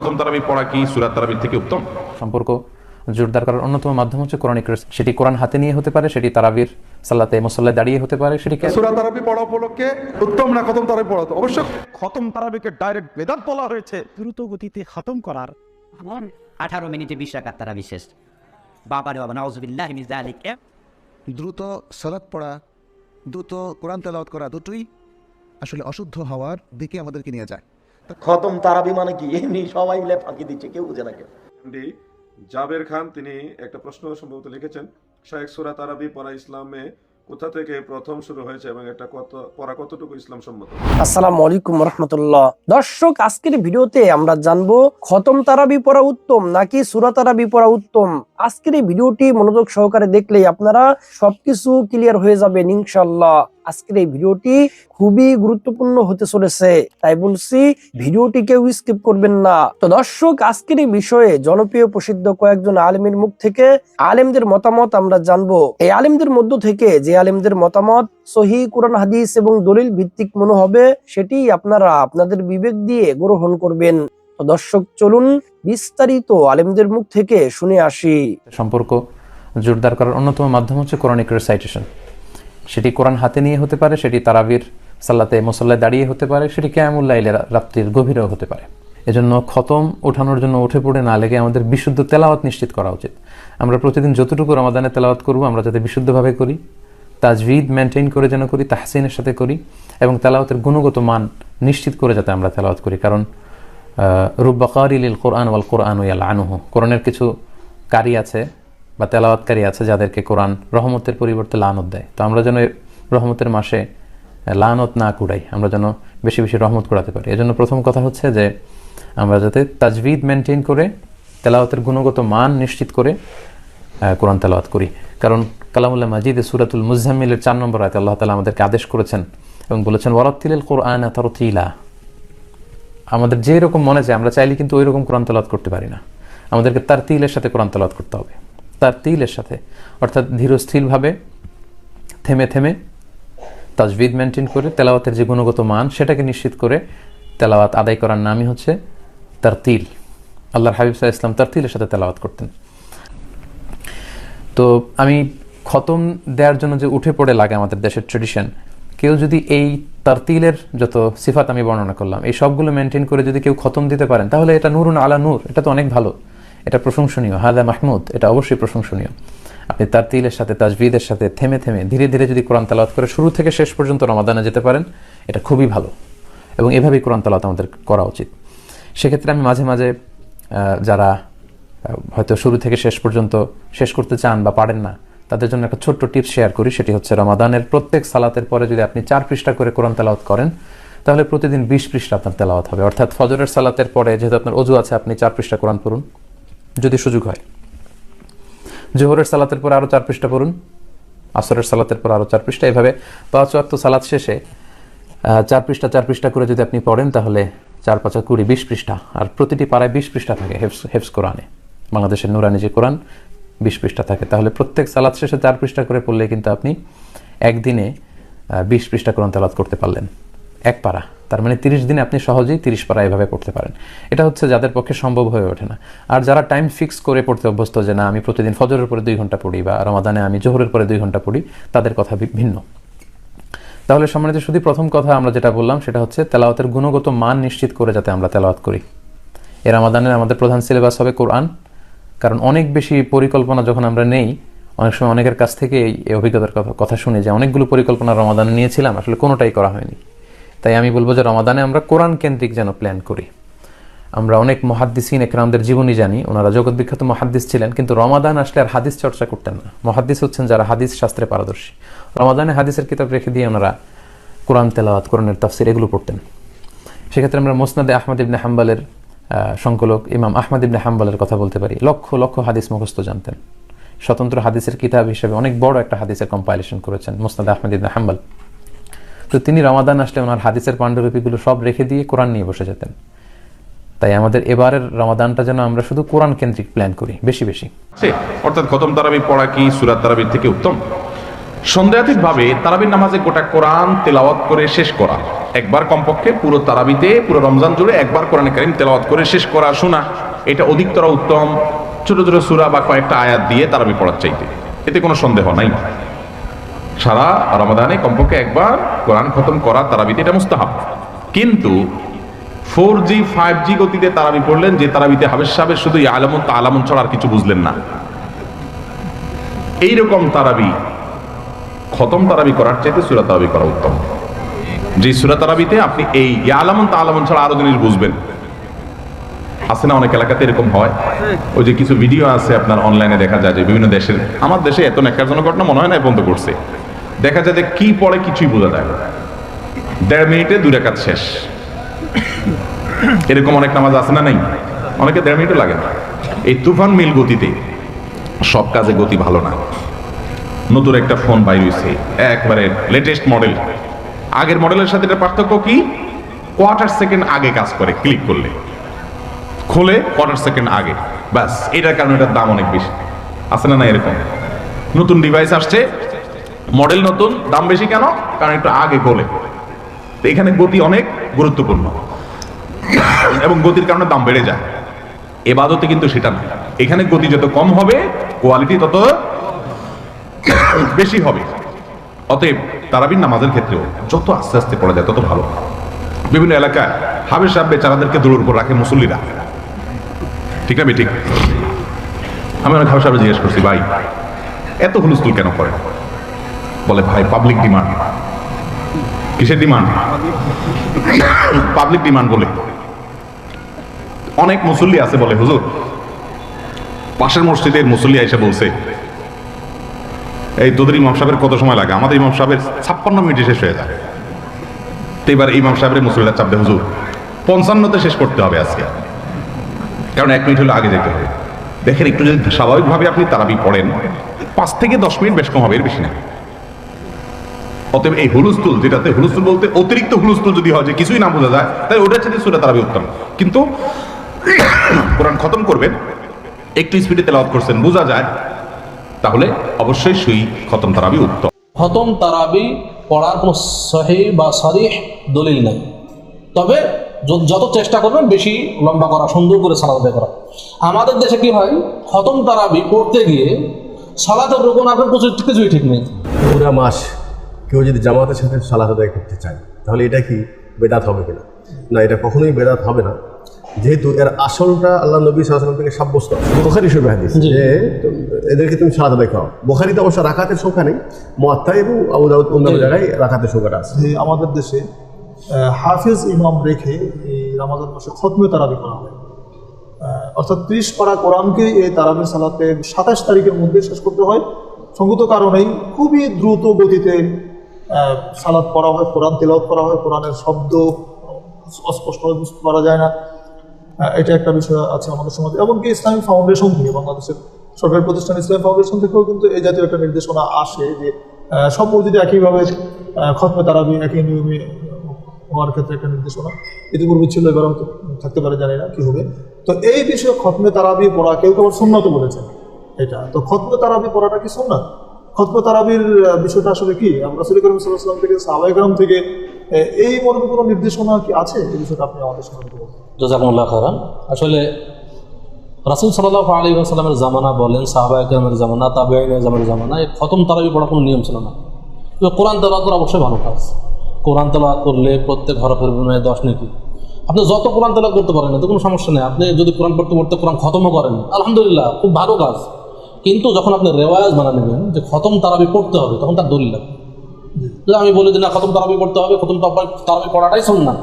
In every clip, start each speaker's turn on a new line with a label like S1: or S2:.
S1: খতম তারাবি পড়া কি সূরা তারাবির থেকে উত্তম?
S2: সম্পর্ক জোরদার করার অন্যতম মাধ্যম হচ্ছে কোরআনিক রিসার্চ। সেটি কোরআন হাতে নিয়ে হতে পারে, সেটি তারাবির সালাতে মুসাল্লায় দাঁড়িয়ে হতে পারে, সেটি
S3: সূরা তারাবি পড়া উপলক্ষে উত্তম না খতম তারাবি পড়া? তো অবশ্যই
S4: খতম তারাবিকে ডাইরেক্ট বেদাত বলা হয়েছে।
S5: দ্রুত গতিতে খতম করার
S6: 18 মিনিটে 20 রাকাত তারাবি শেষ। বাবারে বাবা, নাউযুবিল্লাহি মিন যালিক।
S7: দ্রুত সালাত পড়া, দ্রুত কোরআন তেলাওয়াত করা, দুটোই আসলে অশুদ্ধ হওয়ার দিকে আমাদেরকে নিয়ে যায়।
S8: খতম তারাবি মানে কি? এমনি সবাই মিলে ফাঁকি দিচ্ছে, কেউ বুঝে না কেউ।
S3: জাবের খান তিনি একটা প্রশ্ন সম্ভবত লিখেছেন, শায়েখ সূরা তারাবি পড়া ইসলামে কোথা থেকে প্রথম শুরু হয়েছে এবং এটা পড়া কতটুকু ইসলাম সম্মত?
S5: আসসালামু আলাইকুম রাহমাতুল্লাহ। দর্শক, আজকের ভিডিওতে আমরা জানবো খতম তারাবি পড়া উত্তম নাকি সূরা তারাবি পড়া উত্তম। আজকের এই ভিডিওটি মনোযোগ সহকারে দেখলেই আপনারা সবকিছু ক্লিয়ার হয়ে যাবেন ইনশাআল্লাহ। আজকের এই ভিডিওটি খুবই গুরুত্বপূর্ণ হতে চলেছে, তাই বলছি ভিডিওটি কেউ স্কিপ করবেন না। তো দর্শক, আজকের এই বিষয়ে জনপ্রিয় প্রসিদ্ধ কয়েকজন আলেমের মুখ থেকে আলেমদের মতামত আমরা জানবো। এই আলেমদের মধ্য থেকে যে আলেমদের মতামত সহিহ কুরআন হাদিস এবং দলিল ভিত্তিক মনে হবে, সেটি আপনারা আপনাদের বিবেক দিয়ে গ্রহণ করবেন। তো দর্শক, চলুন বিস্তারিত আলেমদের মুখ থেকে শুনে আসি।
S2: সম্পর্ক জোরদার করার অন্যতম মাধ্যম হচ্ছে কোরআনিক রিসাইটেশন। সেটি কোরআন হাতে নিয়ে হতে পারে, সেটি তারাবির সালাতে মুসাল্লায় দাঁড়িয়ে হতে পারে, সেটি কিয়ামুল লাইলের রাত্রির গভীরেও হতে পারে। এজন্য খতম ওঠানোর জন্য উঠে পড়ে না লেগে আমাদের বিশুদ্ধ তেলাওয়াত নিশ্চিত করা উচিত। আমরা প্রতিদিন যতটুকু রমাদানে তেলাওয়াত করব আমরা যাতে বিশুদ্ধভাবে করি, তাজভিদ মেনটেন করে যেন করি, তাহসিনের সাথে করি, এবং তেলাওয়াতের গুণগত মান নিশ্চিত করে যাতে আমরা তেলাওয়াত করি। কারণ রুব্বা কারি লিল কোরআন ওয়াল কোরআন ইয়ালআনুহু, কোরআনের কিছু কারি আছে বা তেলাওয়াতকারী আছে যাদেরকে কোরআন রহমতের পরিবর্তে লানত দেয়। তো আমরা যেন রহমতের মাসে লানত না কুড়াই, আমরা যেন বেশি বেশি রহমত কুড়াতে পারি। এজন্য প্রথম কথা হচ্ছে যে আমরা যাতে তাজভিদ মেনটেন করে তেলাওয়াতের গুণগত মান নিশ্চিত করে কোরআন তেলাওয়াত করি। কারণ কালামুল্লাহ মাজিদে সূরাতুল মুজাম্মিলের 4 নম্বর আয়াতে আল্লাহ তাআলা আমাদেরকে আদেশ করেছেন এবং বলেছেন ওয়ারাত্তিলিল কোরআনা তারতিলা। আমাদের যে রকম মনে চায় আমরা চাইলে কিন্তু ওই রকম কোরআন তেলাওয়াত করতে পারি না, আমাদেরকে তারতিলের সাথে কোরআন তেলাওয়াত করতে হবে। তারতিলের সাথে অর্থাৎ ধীরস্থিরভাবে থেমে থেমে তাজভিদ মেনটেন করে তেলাওয়াতের যে গুণগত মান সেটাকে নিশ্চিত করে তেলাওয়াত আদায় করার নামই হচ্ছে তারতিল। আল্লাহর হাবিব সাল্লাল্লাহু আলাইহি ওয়াসাল্লাম তারতিলের সাথে তেলাওয়াত করতেন। তো আমি খতম দেওয়ার জন্য যে উঠে পড়ে লাগে আমাদের দেশের ট্রেডিশন, কেউ যদি এই তারতিলের যত সিফাত আমি বর্ণনা করলাম এই সবগুলো মেনটেন করে যদি কেউ খতম দিতে পারেন তাহলে এটা নূরুন আলা নূর, এটা তো অনেক ভালো, এটা প্রশংসনীয়, হাদা মাহমুদ, এটা অবশ্যই প্রশংসনীয়। আপনি তারতিলের সাথে তাজভিদের সাথে থেমে থেমে ধীরে ধীরে যদি কোরআন তেলাওয়াত করে শুরু থেকে শেষ পর্যন্ত রমাদানে যেতে পারেন, এটা খুবই ভালো এবং এভাবেই কোরআন তেলাওয়াত আমাদের করা উচিত। সেক্ষেত্রে আমি মাঝে মাঝে যারা হয়তো শুরু থেকে শেষ পর্যন্ত শেষ করতে চান বা পারেন না তাদের জন্য একটা ছোট্ট টিপস শেয়ার করি। সেটি হচ্ছে রমাদানের প্রত্যেক সালাতের পরে যদি আপনি 4 পৃষ্ঠা করে কোরআন তেলাওয়াত করেন তাহলে প্রতিদিন 20 পৃষ্ঠা আপনার তেলাওয়াত হবে। অর্থাৎ ফজরের সালাতের পরে যেহেতু আপনার ওযু আছে আপনি 4 পৃষ্ঠা কোরআন পড়ুন যদি সুযোগ হয়, জোহরের সালাতের পর আরো 4 পৃষ্ঠা পড়ুন, আসরের সালাতের পর আরো 4 পৃষ্ঠা, এভাবে 5 ওয়াক্ত সালাত শেষে 4 পৃষ্ঠা করে যদি আপনি পড়েন তাহলে 4 5 20 20 পৃষ্ঠা, আর প্রতিটি পাড়ায় 20 পৃষ্ঠা থাকে হেফজ কোরআনে। বাংলাদেশের নুরানি যে কোরআন 20 পৃষ্ঠা থাকে, তাহলে প্রত্যেক সালাত শেষে 4 পৃষ্ঠা করে পড়লে কিন্তু আপনি একদিনে 20 পৃষ্ঠা কোরআন তেলাওয়াত করতে পারলেন এক পারা। তার মানে 30 দিনে আপনি সহজেই 30 পারা এভাবে পড়তে পারেন। এটা হচ্ছে যাদের পক্ষে সম্ভব হয়ে ওঠে না। আর যারা টাইম ফিক্স করে পড়তে অভ্যস্ত, যে না আমি প্রতিদিন ফজরের পরে 2 ঘন্টা পড়ি বা রমাদানে আমি জোহরের পরে 2 ঘন্টা পড়ি, তাদের কথা ভিন্ন। তাহলে সম্মানিত শুধু প্রথম কথা আমরা যেটা বললাম সেটা হচ্ছে তেলাওয়াতের গুণগত মান নিশ্চিত করে যাতে আমরা তেলাওয়াত করি। এই রমাদানে আমাদের প্রধান সিলেবাস হবে কোরআন। কারণ অনেক বেশি পরিকল্পনা যখন আমরা নেই, অনেক সময় অনেকের কাছ থেকে এই অভিজ্ঞতার কথা শুনি যে অনেকগুলো পরিকল্পনা রমাদানে নিয়েছিলাম, আসলে কোনোটাই করা হয়নি। তাই আমি বলবো যে রমাদানে আমরা কোরআন কেন্দ্রিক যেন প্ল্যান করি। আমরা অনেক মুহাদ্দিসিন একরামদের জীবনী জানি, ওনারা জগৎ বিখ্যাত মুহাদ্দিস ছিলেন, কিন্তু রমাদান আসলে আর হাদিস চর্চা করতেন না। মুহাদ্দিস হচ্ছেন যারা হাদিস শাস্ত্রে পারদর্শী। রমাদানে হাদিসের কিতাব রেখে দিয়ে ওনারা কোরআন তেলাওয়াত, কোরআনের তাফসির এগুলো পড়তেন। সেক্ষেত্রে আমরা মুসনাদে আহমদ ইবনে হাম্বলের সংকলক ইমাম আহমদ ইবনে হাম্বলের কথা বলতে পারি। লক্ষ লক্ষ হাদিস মুখস্থ জানতেন, স্বতন্ত্র হাদিসের কিতাব হিসেবে অনেক বড় একটা হাদিসের কম্পাইলেশন করেছেন মুসনাদে আহমদ ইবনে হাম্বল। তো তিনি রমাদান আসলে ওনার হাদিসের পাণ্ডুলিপিগুলো সব রেখে দিয়ে কোরআন নিয়ে বসে যেতেন। তাই আমাদের এবারের রমাদানটা যেন আমরা শুধু কোরআন কেন্দ্রিক প্ল্যান করি বেশি বেশি।
S1: অর্থাৎ খতম তারাবি পড়া কি সূরা তারাবির থেকে উত্তম? সন্দেহাতীতভাবে তারাবির নামাজে গোটা কোরআন তেলাওয়াত করে শেষ করা একবার কমপক্ষে পুরো তারাবিতে পুরো রমজান জুড়ে একবার কোরআন কারীম তেলাওয়াত করে শেষ করা শোনা, এটা অধিকতর উত্তম ছোট ছোট সূরা বা কয়েকটা আয়াত দিয়ে তারাবি পড়ার চাইতে, এতে কোনো সন্দেহ নাই। সারা রমাদানে কমপক্ষে একবার কোরআন খতম করা তারাবিতে এটা মুস্তাহাব। কিন্তু 4G 5G গতিতে তারাবি পড়লেন, যে তারাবিতে হাবেশ সাহেবের শুধু আলামুন তা আলামুন ছাড়া আর কিছু বুঝলেন না, এইরকম তারাবি খতম তারাবি করার চাইতে সূরা তারাবি করা উত্তম। যে সূরা তারাবিতে আপনি এই আলামুন তা আলামুন ছাড়া আরো জিনিস বুঝবেন। আছে না অনেক এলাকাতে এরকম হয়, ওই যে কিছু ভিডিও আছে আপনার অনলাইনে দেখা যায় যে বিভিন্ন দেশের, আমার দেশে এত ন্যাক্কারজনক ঘটনা মনে হয় না বন্ধ করছে, দেখা যায় যে কি পড়ে কিছুই বোঝা যায় না, 1.5 মিনিটে 2 রাকাত শেষ। এরকম অনেক নামাজ আছে না নাই, অনেকে 1.5 মিনিটও লাগে না। এই তুফান মিল গতিতে সব কাজে গতি ভালো না। নতুন একটা ফোন বাইর হয়েছে, একবারে লেটেস্ট মডেল, আগের মডেলের সাথে এটা পার্থক্য কি, 1/4 সেকেন্ড আগে কাজ করে, ক্লিক করলে খোলে 1/4 সেকেন্ড আগে, ব্যাস। এটার কারণে এটার দাম অনেক বেশি। আছে না না এরকম? নতুন ডিভাইস আসছে, মডেল নতুন, দাম বেশি কেন? কারণ একটু আগে খোলে। তো এখানে গতি অনেক গুরুত্বপূর্ণ এবং গতির কারণে দাম বেড়ে যায়। এবাদতে কিন্তু সেটা না, এখানে গতি যত কম হবে কোয়ালিটি তত বেশি হবে। অতএব তারাবির নামাজের ক্ষেত্রেও যত আস্তে আস্তে পড়া যায় তত ভালো। বিভিন্ন এলাকায় হাবেশ সাহেব বেচারাদেরকে দূরের উপর রাখে মুসল্লিরা, ঠিক না ঠিক? আমি অনেক হাবেশ সাহেব জিজ্ঞেস করছি, ভাই এত হুলস্থুল কেন করে? বলে ভাই পাবলিক ডিমান্ড। কিসের ডিমান্ড? Public demand. বলে অনেক মুসল্লি আছে বলে হুজুর, পাশের মসজিদের মুসল্লি এসে বলছে, এই তোদের ইমাম সাহেবের কত সময় লাগে? আমাদের ইমাম সাহেবের 56 মিনিটে শেষ হয়ে যায়। তো এবার ইমাম সাহেবের মুসল্লিরা চাপ দেয়, হুজুর 55তে শেষ করতে হবে আজকে, কারণ 1 মিনিট হলে আগে যেতে হবে। দেখেন একটু যদি স্বাভাবিকভাবে আপনি তারাবি পড়েন 5 থেকে 10 মিনিট বেশ কম হবে, এর বেশি না। অতএব এই হুলস্থুল, যেটাতে হুলস্থুল বলতে অতিরিক্ত হুলস্থুল যদি হয় যে কিছুই না বোঝা যায়, তাই ওটার সাথে সূরা তারাবি উত্তম। কিন্তু কোরআন খতম করবেন, একটু স্পিডে তেলাওয়াত করছেন, বোঝা যায়, তাহলে অবশ্যই সেই খতম তারাবি উত্তম।
S9: খতম তারাবি পড়ার কোনো সহিহ বা সরিহ দলিল নেই, তবে যত চেষ্টা করবেন বেশি লম্বা করা, সুন্দর করে সালাত আদায় করা। আমাদের দেশে কি হয়, খতম তারাবি পড়তে গিয়ে সালাতের রুকুন আপনার কিছুই ঠিক নেই।
S10: পুরা মাস কেউ যদি জামাতের সাথে সালাত আদায় করতে চায় তাহলে এটা কি বেদাত হবে কিনা? না, এটা কখনোই বেদাত হবে না, যেহেতু এর আসলটা আল্লাহ নবী সাল্লাল্লাহু আলাইহি ওয়াসাল্লাম থেকে সাব্যস্ত। বুখারী শরীফের হাদিস যে এদেরকে তুমি সালাত আদায় করো। বুখারীতে অবশ্য রাকাতের সংখ্যা নেই, মুয়াত্তা এবং আবু দাউদ অন্যান্য জায়গায় রাকাতের সংখ্যাটা আছে।
S11: আমাদের দেশে হাফেজ ইমাম রেখে এই রমজান মাসে খতমে তারাবি করা হয়, অর্থাৎ 30 পারা কোরআনকে এই তারাবির সালাতে 27 তারিখের মধ্যে শেষ করতে হয়। সঙ্গত কারণেই খুবই দ্রুত গতিতে সালাত পড়া হয়, কোরআন তেলাওয়াত করা হয়, কোরআনের শব্দ অস্পষ্টভাবে বুঝতে পারা যায় না। এটা একটা বিষয় আছে আমাদের সমাজে। এমনকি ইসলামিক ফাউন্ডেশন থেকে, বাংলাদেশের সরকারি প্রতিষ্ঠান ইসলামিক ফাউন্ডেশন থেকেও কিন্তু এই জাতীয় একটা নির্দেশনা আসে যে সব মসজিদে একইভাবে খতমে তারাবি একই নিয়মে হওয়ার ক্ষেত্রে একটা নির্দেশনা ইতিপূর্বে ছিল, এবার হয়তো থাকতে পারে, জানি না কি হবে। তো এই বিষয়ে খতমে তারাবি পড়া কেউ কেউ সুন্নাত বলেছেন এটা। তো খতমে তারাবি পড়াটা কি সুন্নাত? খতমে তারাবির বিষয়টা আসলে কি? আমরা রাসূল করিম সাল্লাল্লাহু আলাইহি ওয়াসাল্লাম থেকে, সাহাবায়ে কেরাম থেকে এই মর্মে কোনো নির্দেশনা কি আছে? এই বিষয়টা আপনি আমাদের সাথে বলুন।
S9: জাযাকুমুল্লাহ খাইরান। আসলে রাসূল সাল্লাল্লাহু আলাইহি ওয়াসাল্লামের জামানা বলেন, সাহাবায়ে কেরামের জামানা, তাবেঈনের জামানা, এই খতম তারাবি পড়া কোনো নিয়ম ছিল না। তো কোরআন তেলাওয়াত করা অবশ্যই ভালো কাজ। কোরআন তেলাওয়াত করলে প্রত্যেক হরফের বিনিময়ে 10 নেকি। আপনি যত কোরআন তেলাওয়াত করতে পারেন এতে কোনো সমস্যা নেই। আপনি যদি কোরআন পড়তে পড়তে কোরআন খতমও করেন, আলহামদুলিল্লাহ, খুব ভালো কাজ। কিন্তু যখন আপনি রেওয়াজ বানিয়ে নেবেন যে খতম তারাবি পড়তে হবে, তখন তার দলিল লাগবে। যদি আমি বলি যে না খতম তারাবি পড়তে হবে, খতম তারাবি পড়াটাই সুন্নাত,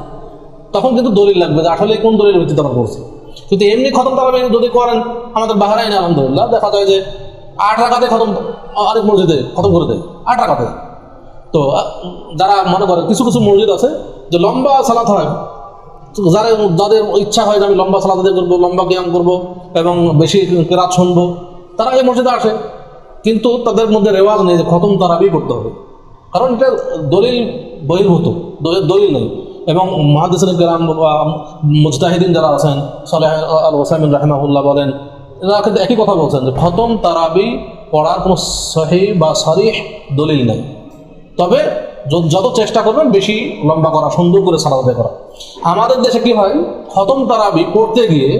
S9: তখন কিন্তু দলিল লাগবে যে আসলে কোন দলিলের ভিত্তিতে আমরা করছি। কিন্তু এমনি খতম তারাবি যদি করেন, আমাদের বাহরাইনে আলহামদুলিল্লাহ দেখা যায় যে 8 রাকাতে খতম, আরেক মসজিদে খতম করে দেয় 8 রাকাতে। তো যারা মনে করে, কিছু কিছু মসজিদ আছে যে লম্বা সালাত হয়, যাদের ইচ্ছা হয় যে আমি লম্বা সালাত আদায় করবো, লম্বা কিয়াম করবো এবং বেশি কেরাত শুনবো, তারা এই মসজিদে আসে, কিন্তু তাদের মধ্যে রেওয়াজ নেই যে খতম তারাবি করতে হবে, কারণ এটা দলিল বহির্ভূত, দলিল নেই। এবং মুহাদ্দিসিন কিরাম বা মুজতাহিদিন যারা আছেন, সালেহ আল ওসাইমিন রাহিমাহুল্লাহ বলেন, এরা কিন্তু একই কথা বলছেন যে খতম তারাবি পড়ার কোনো সহিহ বা সরিহ দলিল নেই। তবে যত চেষ্টা করবেন বেশি লম্বা করা, সুন্দর করে সালাত আদায় করা। আমাদের দেশে কি হয়, খতম তারাবি পড়তে গিয়ে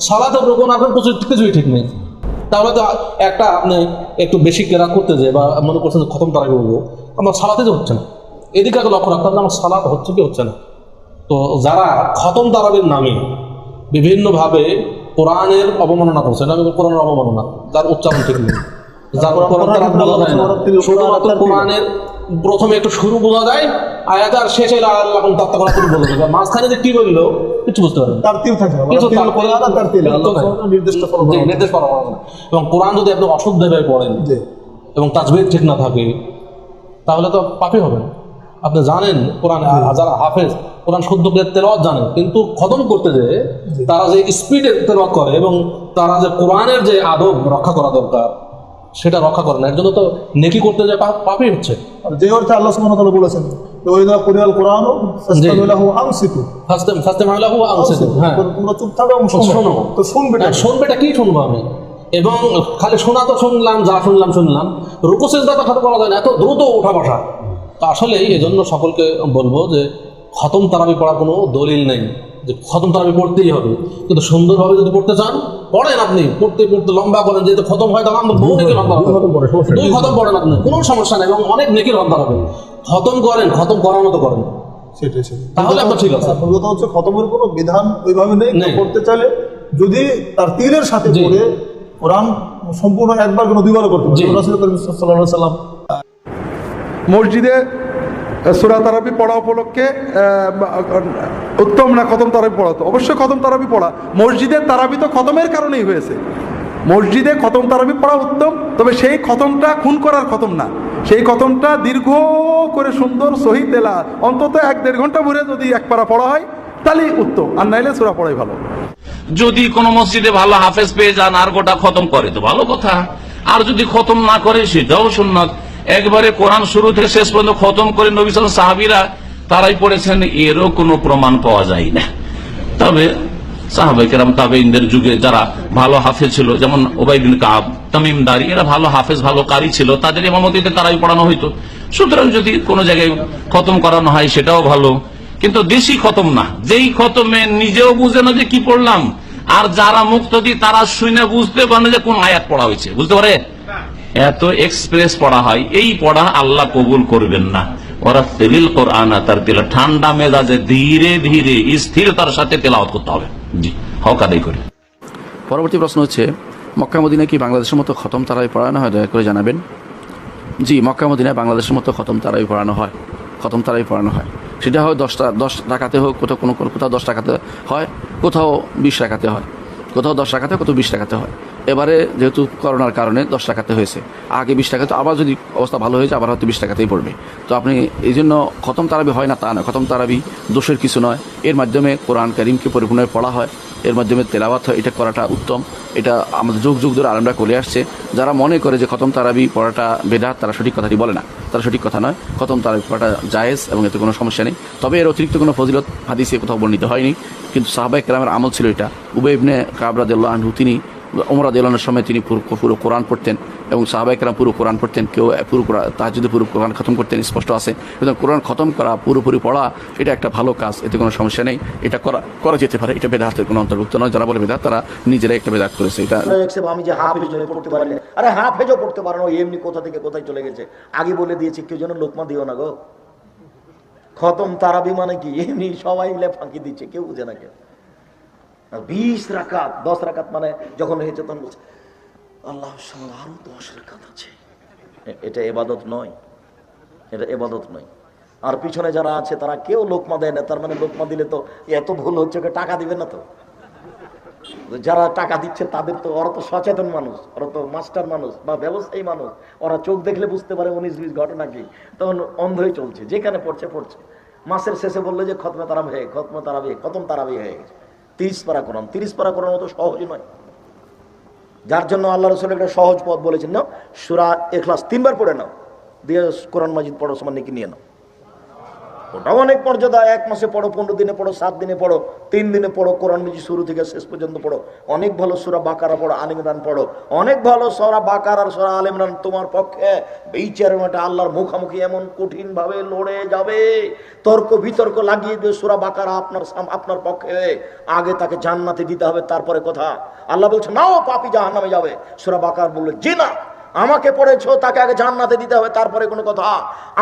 S9: সালাতের রুকুন আপনার কিছুই ঠিক নেই। তাহলে তো একটা আপনি একটু বেশি কেরাত করতে যায় বা মনে করছেন খতম তারাবি বলবো, আমার সালাতে তো হচ্ছে না, এদিকে আগে লক্ষ্য রাখতে হবে আমার সালাত হচ্ছে কি হচ্ছে না। তো যারা খতম তারাবির নামে বিভিন্নভাবে কোরআনের অবমাননা করছে, না কোরআনের অবমাননা, যার উচ্চারণ ঠিক নেই, যার কোরআন বলা যায় না, শুধুমাত্র কোরআনের প্রথমে একটু শুরু বোঝা যায়, আয়াত আর শেষে বলে দেবে, মাঝখানে যে কি বললো কিছু বুঝতে পারবেন, নির্দেশ করা হবে না। এবং কোরআন যদি আপনি অশুদ্ধভাবে পড়েন এবং তাজবিদ ঠিক না থাকে তাহলে তো পাপী হবেন। আপনি জানেন কোরআন, যারা হাফেজ কোরআন শুদ্ধ করে তেলাওয়াত জানে, কিন্তু খতম করতে যে তারা যে স্পিডে তেলাওয়াত করে এবং তারা যে কোরআনের যে আদব রক্ষা করা দরকার সেটা রক্ষা করে না, এর জন্য তো নেকি করতে যে পাপই হচ্ছে।
S11: যে অর্থে আল্লাহ সুবহানাহু ওয়া তাআলা বলেছেন ওয়াইদা কুরিয়াল কুরআন ফাসতামিলাহু আনসিতু,
S9: ফাসতামিলাহু আনসিতু, হ্যাঁ
S11: তোমরা চুপ থাকো এবং শোনো। তো
S9: শুনবেটা কি শুনবো আমি, এবং খালি শোনা তো শুনলাম, যা শুনলাম, রুকু সিজদা তো খাটো করা যায় না, এত দ্রুত ওঠা বসা। তো আসলে এই জন্য সকলকে বলবো যে খতম তারাবি পড়ার কোনো দলিল নেই যে খতম তারাবি পড়তেই হবে, কিন্তু সুন্দরভাবে যদি পড়তে চান পড়েন, আপনি পড়তে লম্বা করেন, যেহেতু খতম হয় তাহলে আমরা বহু নেকি লম্বা হবে, 2 খতম পড়েন আপনি, কোনো সমস্যা নেই, এবং অনেক নেকির লম্বা হবে। খতম করেন, খতম করার মতো করেন,
S11: সেটাই
S9: তাহলে আপনার ঠিক আছে।
S11: কথা হচ্ছে খতমের কোনো বিধান ওইভাবে নেই, করতে চাইলে যদি তার তীরের সাথে পড়ে কোরআন সম্পূর্ণ একবার কোনো 2 বার করতে পারে। রাসূল করিম সাল্লাল্লাহু আলাইহি ওয়াসাল্লাম
S4: মসজিদে সূরা তারাবি পড়া উপলক্ষে উত্তম না খতম তারাবি পড়া? তো অবশ্যই খতম তারাবি পড়া। মসজিদের তারাবি তো খতমের কারণেই হয়েছে, মসজিদে খতম তারাবি পড়া উত্তম, তবে সেই খতমটা খুন করার খতম না, সেই খতমটা দীর্ঘ করে সুন্দর সহি তেলাওয়াত অন্তত 1-1.5 ঘন্টা ভরে যদি এক পারা পড়া হয় তাহলেই উত্তম, আর নাইলে সূরা পড়াই ভালো।
S12: যদি কোনো মসজিদে ভালো হাফেজ পেয়ে যান আর গোটা খতম করে তো ভালো কথা, আর যদি খতম না করে সেটাও সুন্নাত। একবারে কোরআন শুরু থেকে শেষ পর্যন্ত খতম করে নবী সাল্লাল্লাহু আলাইহি ওয়াসাল্লাম সাহাবীরা তারাই পড়েছেন, এরও কোনো প্রমাণ পাওয়া যায় না। তবে সাহাবায়ে কেরাম তাবেঈনদের যুগে যারা ভালো হাফেজ ছিল, যেমন উবাই বিন কাব, তামিম দারি, এরা ভালো হাফেজ ভালো কারি ছিল, তাদের ইমামতিতে তারাই পড়ানো হইতো। সুতরাং যদি কোনো জায়গায় খতম করানো হয় সেটাও ভালো, কিন্তু বেশি খতম না, যেই খতমে নিজেও বুঝে না যে কি পড়লাম, আর যারা মুক্তদি তারা শুনে বুঝতে পারে না যে কোন আয়াত পড়া হয়েছে, বুঝতে পারে, এত এক্সপ্রেস পড়া হয়, এই পড়া আল্লাহ কবুল করবেন না। ওরা তেলিল কোরআন তার তেলা ঠান্ডা মেজাজে ধীরে ধীরে স্থিরতার সাথে তেলাওয়াত করতে হবে। জি, হক আদায় করি।
S13: পরবর্তী প্রশ্ন হচ্ছে, মক্কা মদিনায় কি বাংলাদেশের মতো খতম তারাবি পড়ানো হয়? দয়া করে জানাবেন। জি, মক্কা মদিনায় বাংলাদেশের মতো খতম তারাবি পড়ানো হয়, খতম তারাবি পড়ানো হয়। সেটা হয় 10 টাকাতে হোক, কোথাও 10 টাকাতে হয়, কোথাও 20 টাকাতে হয়, কোথাও 10 টাকাতে, কোথাও 20 টাকাতে হয়। এবারে যেহেতু করোনার কারণে 10 টাকাতে হয়েছে, আগে 20 টাকাতে, আবার যদি অবস্থা ভালো হয়েছে আবার হয়তো 20 টাকাতেই পড়বে। তো আপনি এই জন্য খতম তারাবি হয় না তা নয়, খতম তারাবি দোষের কিছু নয়, এর মাধ্যমে কোরআন কারীমকে পরিপূর্ণভাবে পড়া হয়, এর মাধ্যমে তেলাওয়াত হয়, এটা করাটা উত্তম। এটা আমাদের যুগ যুগ ধরে আলেমরা করে আসছে। যারা মনে করে যে খতম তারাবি পড়াটা বেদাত, তারা সঠিক কথাটি বলে না, তারা সঠিক কথা নয়। খতম তারাবি পড়াটা জায়েজ এবং এতে কোনো সমস্যা নেই। তবে এর অতিরিক্ত কোনো ফজিলত হাদিসে কোথাও বর্ণিত হয়নি, কিন্তু সাহাবায়ে কেরামের আমল ছিল এটা। উবাই ইবনে কাব রাদিয়াল্লাহু আনহু, তিনি ওমর রাদিয়াল্লাহু আনহুর সময় তিনি পুরো কোরআন পড়তেন, এবং সাহাবায়ে কেরাম পুরো কোরআন পড়তেন, কেউ পুরো তাহাজ্জুদে পুরো কোরআন খতম করতেন, স্পষ্ট আছে। কিন্তু কোরআন খতম করা, পুরোপুরি পড়া, এটা একটা ভালো কাজ, এতে কোনো সমস্যা নেই, এটা করা যেতে পারে। এটা বেদাতের কোনো অন্তর্ভুক্ত নয়। যারা বলে বেদাত তারা নিজেরাই একটা বেদাত করেছে। এটা
S8: আমি যে হাফেজ হয়ে পড়তে পারলে, আরে হাফেজও পড়তে পারো না, এমনি কোথা থেকে কোথায় চলে গেছে। আগে বলে দিয়েছি, কেউ যেন লোকমা দিও না গো। খতম তারাবি মানে কি, এমনি সবাই মিলে ফাঁকি দিচ্ছে, কেউ বুঝে না। কেউ 20 রাকাত 10 রাকাত মানে যখন হয়েছে তখন বলছে আল্লাহর সঙ্গে আরো 10 রাকাত আছে। এটা ইবাদত নয়, এটা ইবাদত নয়। আর পিছনে যারা আছে তারা কেউ লোকমা দেয় না, তার মানে লোকমা দিলে তো এত ভুল হচ্ছে, টাকা দিবে না তো। যারা টাকা দিচ্ছে তাদের তো, ওরা তো সচেতন মানুষ, ওরা তো মাস্টার মানুষ বা ব্যবসায়ী মানুষ, ওরা চোখ দেখলে বুঝতে পারে 19-20 ঘটনা কি, তখন অন্ধ হয়ে চলছে, যেখানে পড়ছে। মাসের শেষে বললে যে খতম তারাবি হয়ে গেছে। 30 পারা কোরআন, 30 পারা কোরআন অত সহজই নয়। যার জন্য আল্লাহ রাসূল একটা সহজ পথ বলেছেন, না সূরা ইখলাস 3 বার পড়ে নাও, দিয়ে কোরআন মাজিদ পড়ার সময় নাকি নিয়ে নাও। ওটাও অনেক মর্যাদা। 1 মাসে পড়ো, 15 দিনে পড়ো, 7 দিনে পড়ো, 3 দিনে পড়ো, কোরআন মাজিদ শুরু থেকে শেষ পর্যন্ত পড়ো। অনেক ভালো সূরা বাকারা পড়ো, আলে ইমরান পড়ো, অনেক ভালো সূরা বাকারা আর সূরা আলে ইমরান তোমার পক্ষে বিচারের মাঠে আল্লাহর মুখোমুখি এমন কঠিন ভাবে লড়ে যাবে, তর্ক বিতর্ক লাগিয়ে দিয়ে সূরা বাকারা আপনার পক্ষে আগে তাকে জান্নাতে দিতে হবে, তারপরে কথা। আল্লাহ বলছে নাও পাপী জাহান্নামে যাবে, সূরা বাকারা বললে জি না, আমাকে পড়েছো তাকে আগে জান্নাতে দিতে হবে, তারপরে কোনো কথা।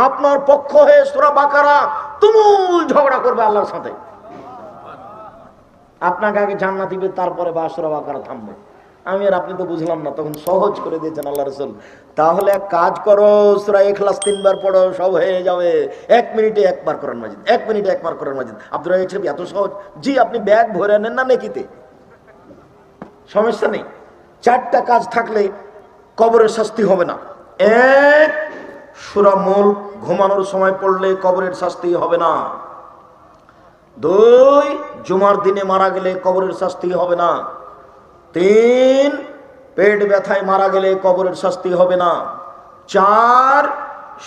S8: আপনার পক্ষ হয়ে সূরা বাকারা তুমুল ঝগড়া করবে আল্লাহর সাথে, আপনাকে আগে জান্নাত দিবে, তারপরে বা সূরা বাকারা থামবে। আমি আর আপনি তো বুঝলাম না, তখন সহজ করে দিয়েছেন আল্লাহ রাসূল। তাহলে এক কাজ করো, সূরা ইখলাস 3 বার পড়ো, সব হয়ে যাবে। 1 মিনিটে 1 বার কোরআন মাজিদ, 1 মিনিটে 1 বার কোরআন মাজিদ। আব্দুর রাজ্জাক সাহেব এত সহজ? জি, আপনি ব্যাগ ভরে নেন না নেকিতে, সমস্যা নেই। 4টা কাজ থাকলে কবরের শাস্তি হবে না। 1, সূরা মুলক ঘুমানোর সময় পড়লে কবরের শাস্তি হবে না। 2, জুমার দিনে মারা গেলে কবরের শাস্তি হবে না। 3, পেট ব্যথায় মারা গেলে কবরের শাস্তি হবে না। 4,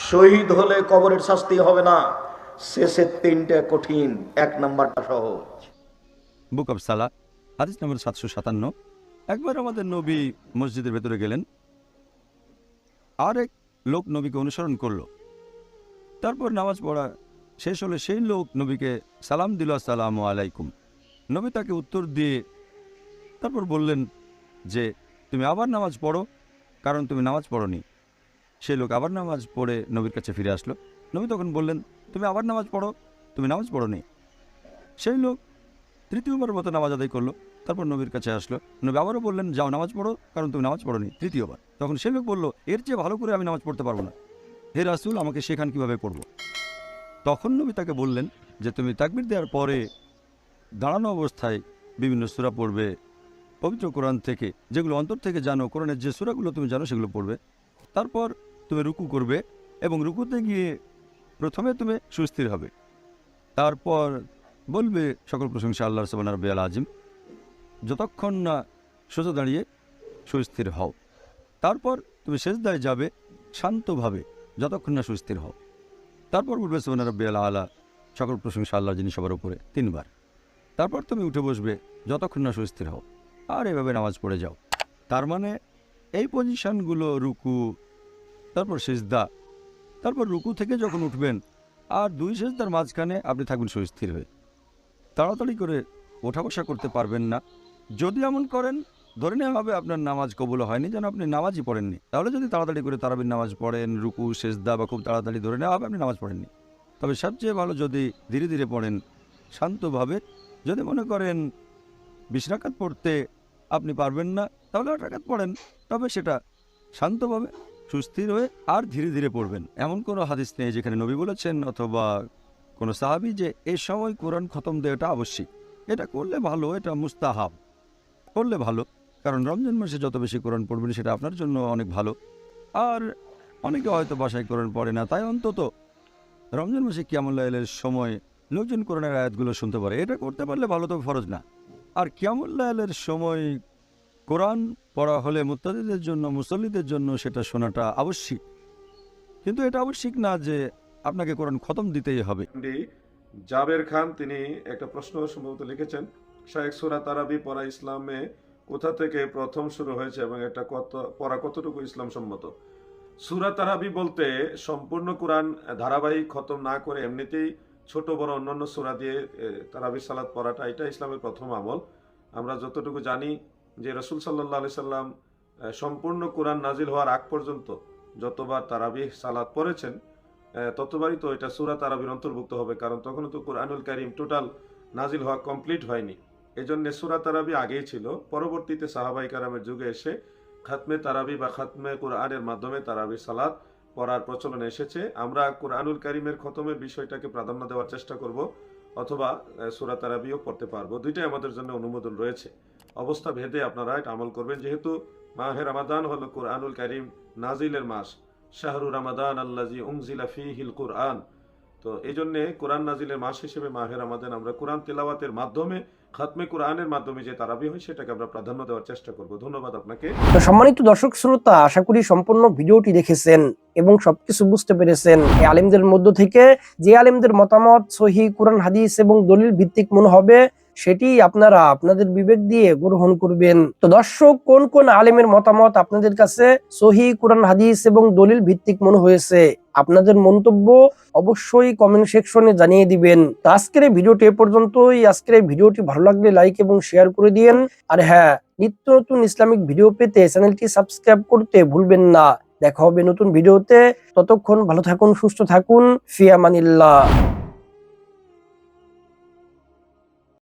S8: শহীদ হলে কবরের শাস্তি হবে না। শেষের 3টা কঠিন, 1 নাম্বারটা সহজ।
S14: বুক অব সালাহ, হাদিস নম্বর 757। একবার আমাদের নবী মসজিদের ভেতরে গেলেন, আরেক লোক নবীকে অনুসরণ করলো। তারপর নামাজ পড়া শেষ হলে সেই লোক নবীকে সালাম দিল, আসসালামু আলাইকুম। নবী তাকে উত্তর দিয়ে তারপর বললেন যে তুমি আবার নামাজ পড়ো, কারণ তুমি নামাজ পড়োনি। সেই লোক আবার নামাজ পড়ে নবীর কাছে ফিরে আসলো। নবী তখন বললেন তুমি আবার নামাজ পড়ো, তুমি নামাজ পড়োনি। সেই লোক 3য়বারের মতো নামাজ আদায় করলো, তারপর নবীর কাছে আসলো। নবী আবারও বললেন যাও নামাজ পড়ো, কারণ তুমি নামাজ পড়োনি, 3য়বার। তখন সেই লোক বলল এর চেয়ে ভালো করে আমি নামাজ পড়তে পারবো না, হে রাসূল আমাকে শেখান কীভাবে পড়বো। তখন নবী তাকে বললেন যে তুমি তাকবীর দেওয়ার পরে দাঁড়ানো অবস্থায় বিভিন্ন সূরা পড়বে পবিত্র কোরআন থেকে, যেগুলো অন্তর থেকে জানো, কোরআনের যে সূরাগুলো তুমি জানো সেগুলো পড়বে। তারপর তুমি রুকু করবে এবং রুকুতে গিয়ে প্রথমে তুমি সুস্থির হবে, তারপর বলবে সকল প্রশংসা আল্লাহর সুবহান রাব্বিয়াল আযীম, যতক্ষণ না সোজা দাঁড়িয়ে সুস্থির হও। তারপর তুমি সেজদায় যাবে শান্তভাবে, যতক্ষণ না সুস্থির হও। তারপর বলবে সুবহান রাব্বিয়াল আলা, সকল প্রশংসা আল্লাহর যিনি সবার উপরে, 3 বার। তারপর তুমি উঠে বসবে যতক্ষণ না সুস্থির হও, আর এভাবে নামাজ পড়ে যাও। তার মানে এই পজিশনগুলো, রুকু, তারপর সেজদা, তারপর রুকু থেকে যখন উঠবেন আর 2 সেজদার মাঝখানে আপনি থাকবেন সুস্থির হয়ে। তাড়াতাড়ি করে ওঠা বসা করতে পারবেন না। যদি এমন করেন ধরে নেওয়া হবে আপনার নামাজ কবুল হয়নি, যেন আপনি নামাজই পড়েননি। তাহলে যদি তাড়াতাড়ি করে তারাবির নামাজ পড়েন, রুকু সেজদা বা খুব তাড়াতাড়ি ধরে নেওয়া হবে আপনি নামাজ পড়েননি। তবে সবচেয়ে ভালো যদি ধীরে ধীরে পড়েন, শান্তভাবে। যদি মনে করেন 20 রাকাত পড়তে আপনি পারবেন না, তাহলে 8 রাকাত পড়েন, তবে সেটা শান্তভাবে সুস্থির হয়ে আর ধীরে ধীরে পড়বেন। এমন কোনো হাদিস নেই যেখানে নবী বলেছেন অথবা কোনো সাহাবী যে এই সময় কোরআন খতম দেওয়াটা আবশ্যিক। এটা করলে ভালো, এটা মুস্তাহাব, করলে ভালো, কারণ রমজান মাসে যত বেশি কোরআন পড়বেন সেটা আপনার জন্য অনেক ভালো। আর অনেকে হয়তো বাসায় কোরআন পড়ে না, তাই অন্তত রমজান মাসে কিয়ামুল লাইলের সময় লোকজন কোরআনের আয়াতগুলো শুনতে পারে, এটা করতে পারলে ভালো, তবে ফরজ না। আর কিয়ামুল লাইলের সময় কোরআন পড়া হলে মুত্তাকিদের জন্য, মুসল্লিদের জন্য সেটা শোনাটা আবশ্যিক, কিন্তু এটা আবশ্যিক না যে আপনাকে কোরআন খতম দিতেই হবে।
S3: জাবের খান তিনি একটা প্রশ্ন সম্ভবত লিখেছেন, শায়েখ সূরা তারাবি পড়া ইসলামে কোথা থেকে প্রথম শুরু হয়েছে এবং এটা পড়া কতটুকু ইসলাম সম্মত? সূরা তারাবি বলতে সম্পূর্ণ কোরআন ধারাবাহিক খতম না করে এমনিতেই ছোট বড় অন্যান্য সূরা দিয়ে তারাবি সালাত পড়াটা, এটা ইসলামের প্রথম আমল। আমরা যতটুকু জানি যে রাসূল সাল্লাল্লাহু আলাইহি সাল্লাম সম্পূর্ণ কোরআন নাজিল হওয়ার আগ পর্যন্ত যতবার তারাবি সালাত পড়েছেন ততবারই তো এটা সূরা তারাবির অন্তর্ভুক্ত হবে, কারণ তখনও তো কোরআনুল কারীম টোটাল নাজিল হওয়া কমপ্লিট হয়নি। এজন্য সূরা তারাবি আগেই ছিল। পরবর্তীতে সাহাবায়ে কেরামের যুগে এসে খাতমে তারাবি বা খাতমে কোরআনের মাধ্যমে তারাবি সালাত পড়ার প্রচলন এসেছে। আমরা কোরআনুল কারীমের খতমের বিষয়টাকে প্রাধান্য দেওয়ার চেষ্টা করব, অথবা সূরা তারাবিও পড়তে পারবো, দুইটাই আমাদের জন্য অনুমোদন রয়েছে। অবস্থা ভেদে আপনারা এটা আমল করবেন। যেহেতু মাহে রমাদান হলো কোরআনুল কারীম নাজিলের মাস, শাহরু রমাদান আল্লাযী উনজিলা ফীহিল কুরআন, তো এই জন্যে কোরআন নাজিলের মাস হিসেবে মাহে রমাদান আমরা কোরআন তেলাওয়াতের মাধ্যমে খাতমে কোরআনের মাধ্যমে যে তারাবি হয় সেটাকে আমরা প্রাধান্য দেওয়ার চেষ্টা করব। ধন্যবাদ আপনাকে।
S5: তো সম্মানিত দর্শক শ্রোতা, আশা করি সম্পূর্ণ ভিডিওটি দেখেছেন এবং সবকিছু বুঝতে পেরেছেন। এই আলেমদের মধ্য থেকে যে আলেমদের মতামত সহিহ কুরআন হাদিস এবং দলিল ভিত্তিক মনে হবে সেটি আপনারা আপনাদের বিবেক দিয়ে গ্রহণ করবেন। তো দর্শক, কোন কোন আলেমের মতামত আপনাদের কাছে সহিহ কুরআন হাদিস এবং দলিল ভিত্তিক মনে হয়েছে আপনাদের মন্তব্য অবশ্যই কমেন্ট সেকশনে জানিয়ে দিবেন। তো আজকের এই ভিডিওটি এ পর্যন্তই। আজকের এই ভিডিওটি ভালো লাগলে লাইক এবং শেয়ার করে দিন। আর হ্যাঁ, নিত্য নতুন ইসলামিক ভিডিও পেতে চ্যানেলটি সাবস্ক্রাইব করতে ভুলবেন না। দেখা হবে নতুন ভিডিওতে। ততক্ষণ ভালো থাকুন, সুস্থ থাকুন। ফি আমানিল্লাহ।